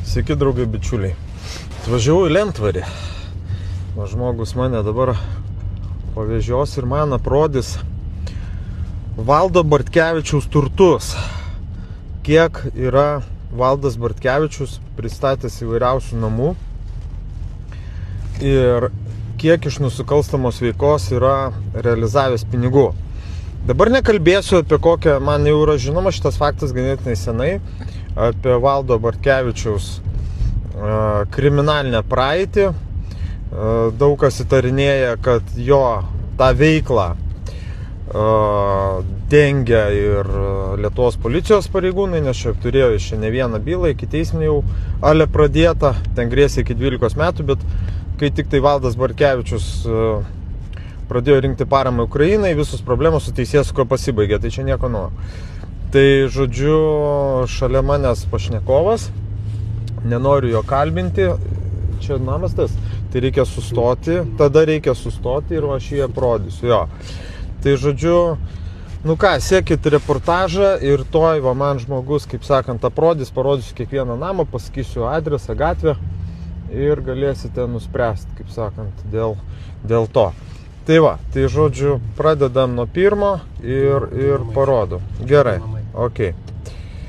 Sveiki, draugai, bičiuliai. Atvažiavau į Lentvarį. Žmogus mane dabar pavežios ir man aprodys Valdo Bartkevičiaus turtus. Kiek yra Valdas Bartkevičius pristatęs įvairiausių namų ir kiek iš nusikalstamos veikos yra realizavęs pinigų. Dabar nekalbėsiu apie kokią, man jau yra žinoma šitas faktas ganėtinai senai, apie Valdo Bartkevičiaus kriminalinę praeitį. Daug kas įtarinėja, kad jo tą veiklą dengia ir Lietuvos policijos pareigūnai, nes čia turėjo iš ne vieną bylą, iki teisminį jau ale pradėta, ten grėsė iki 12 metų, bet kai tik tai Valdas Bartkevičius pradėjo rinkti paramą Ukrainai, visus problemos su teisėsauga pasibaigė, tai čia nieko nuo. Tai žodžiu, šalia manęs pašnekovas, nenoriu jo kalbinti, čia namas tas, tai reikia sustoti, tada reikia sustoti ir aš jį aprodysiu, jo. Tai žodžiu, nu ką, sekit reportažą ir toj va man žmogus, kaip sakant, aprodys, parodysiu kiekvieną namą, pasakysiu adresą, gatvę ir galėsite nuspręsti, kaip sakant, dėl to. Tai va, tai žodžiu, pradedam nuo pirmo ir parodu. Gerai, okei.